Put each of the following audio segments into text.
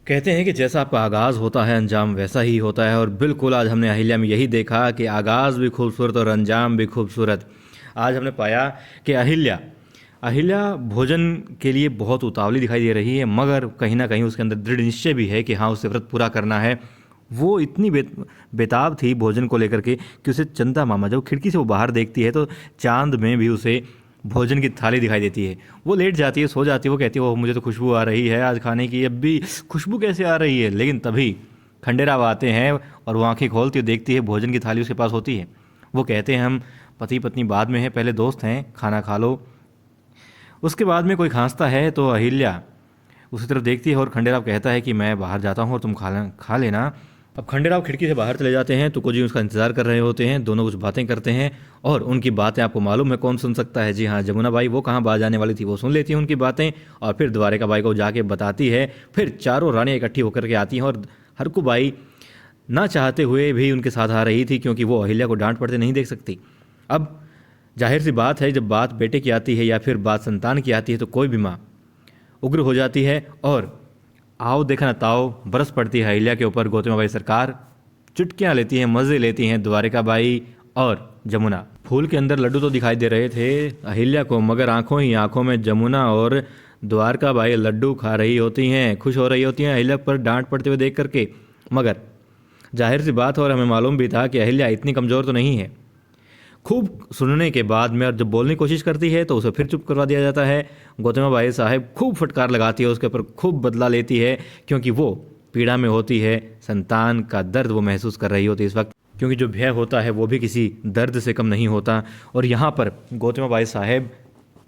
कहते हैं कि जैसा आपका आगाज़ होता है अंजाम वैसा ही होता है। और बिल्कुल आज हमने अहिल्या में यही देखा कि आगाज़ भी खूबसूरत और अंजाम भी खूबसूरत। आज हमने पाया कि अहिल्या अहिल्या भोजन के लिए बहुत उतावली दिखाई दे रही है, मगर कहीं ना कहीं उसके अंदर दृढ़ निश्चय भी है कि हाँ, उसे व्रत पूरा करना है। वो इतनी बेताब थी भोजन को लेकर के कि उसे चंदा मामा, जब खिड़की से वो बाहर देखती है तो चांद में भी उसे भोजन की थाली दिखाई देती है। वो लेट जाती है, सो जाती है। वो कहती है, ओह मुझे तो खुशबू आ रही है आज खाने की, अब भी खुशबू कैसे आ रही है। लेकिन तभी खंडेराव आते हैं और वो आंखें खोलती है, देखती है भोजन की थाली उसके पास होती है। वो कहते हैं, हम पति पत्नी बाद में हैं, पहले दोस्त हैं, खाना खा लो। उसके बाद में कोई खांसता है तो अहिल्या उसी तरफ देखती है और खंडेराव कहता है कि मैं बाहर जाता हूँ और तुम खा लेना। अब खंडेराव खिड़की से बाहर चले जाते हैं तो कुछ जी उसका इंतजार कर रहे होते हैं। दोनों कुछ बातें करते हैं और उनकी बातें आपको मालूम है कौन सुन सकता है। जी हाँ, जमुना बाई। वो कहाँ बाहर जाने वाली थी, वो सुन लेती है उनकी बातें और फिर द्वारिका बाई को जाके बताती है। फिर चारों रानियाँ इकट्ठी होकर के आती हैं और हरकू बाई ना चाहते हुए भी उनके साथ आ रही थी, क्योंकि वो अहिल्या को डांट पड़ते नहीं देख सकती। अब जाहिर सी बात है, जब बात बेटे की आती है या फिर बात संतान की आती है तो कोई भी माँ उग्र हो जाती है और आओ देखा ना ताओ बरस पड़ती है अहिल्या के ऊपर। गौतम बाई सरकार चुटकियाँ लेती हैं, मज़े लेती हैं द्वारिका बाई और जमुना। फूल के अंदर लड्डू तो दिखाई दे रहे थे अहिल्या को, मगर आंखों ही आंखों में जमुना और द्वारका बाई लड्डू खा रही होती हैं, खुश हो रही होती हैं अहिल्या पर डांट पड़ते हुए देख करके। मगर जाहिर सी बात है और हमें मालूम भी था कि अहिल्या इतनी कमज़ोर तो नहीं है। खूब सुनने के बाद में और जब बोलने की कोशिश करती है तो उसे फिर चुप करवा दिया जाता है। गौतम बाई साहब खूब फटकार लगाती है, उसके ऊपर खूब बदला लेती है, क्योंकि वो पीड़ा में होती है। संतान का दर्द वो महसूस कर रही होती है इस वक्त, क्योंकि जो भय होता है वो भी किसी दर्द से कम नहीं होता। और यहाँ पर गौतम बाई साहब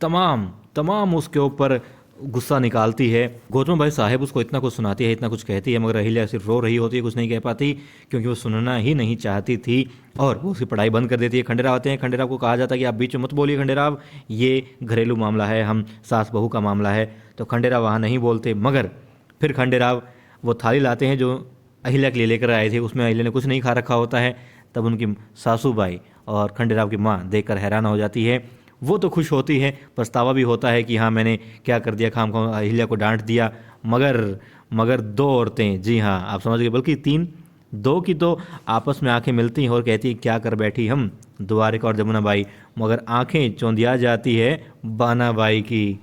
तमाम तमाम उसके ऊपर गुस्सा निकालती है। गौतम बाई साहब उसको इतना कुछ सुनाती है, इतना कुछ कहती है, मगर अहिल्या सिर्फ रो रही होती है, कुछ नहीं कह पाती, क्योंकि वो सुनना ही नहीं चाहती थी और वो उसकी पढ़ाई बंद कर देती है। खंडेराव आते हैं, खंडेराव को कहा जाता है कि आप बीच में मत बोलिए खंडेराव, ये घरेलू मामला है, हम सास बहू का मामला है। तो खंडेराव वहाँ नहीं बोलते, मगर फिर खंडेराव वो थाली लाते हैं जो अहिल्या के लिए लेकर आए थे। उसमें अहिल्या ने कुछ नहीं खा रखा होता है। तब उनकी सासू बाई और खंडेराव की माँ देखकर हैरान हो जाती है। वो तो खुश होती है, पछतावा भी होता है कि हाँ मैंने क्या कर दिया, खाम खाम अहिल्या को डांट दिया। मगर दो औरतें, जी हाँ आप समझ गए, बल्कि तीन, दो की तो आपस में आंखें मिलती हैं और कहती हैं क्या कर बैठी हम, द्वारिका और जमुना बाई। मगर आंखें चौंधिया जाती है बाना बाई की।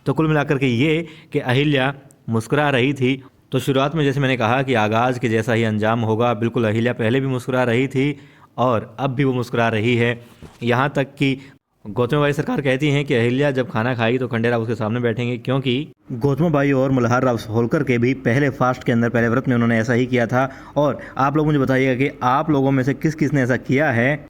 तो कुल मिलाकर के ये कि अहिल्या मुस्कुरा रही थी। तो शुरुआत में जैसे मैंने कहा कि आगाज़ के जैसा ही अंजाम होगा, बिल्कुल अहिल्या पहले भी मुस्कुरा रही थी और अब भी वो मुस्कुरा रही है। यहाँ तक कि गौतम बाई सरकार कहती हैं कि अहिल्या जब खाना खाई तो खंडेराव उसके सामने बैठेंगे, क्योंकि गौतम बाई और मल्हार राव होलकर के भी पहले फास्ट के अंदर, पहले व्रत में उन्होंने ऐसा ही किया था। और आप लोग मुझे बताइएगा कि आप लोगों में से किस किस ने ऐसा किया है।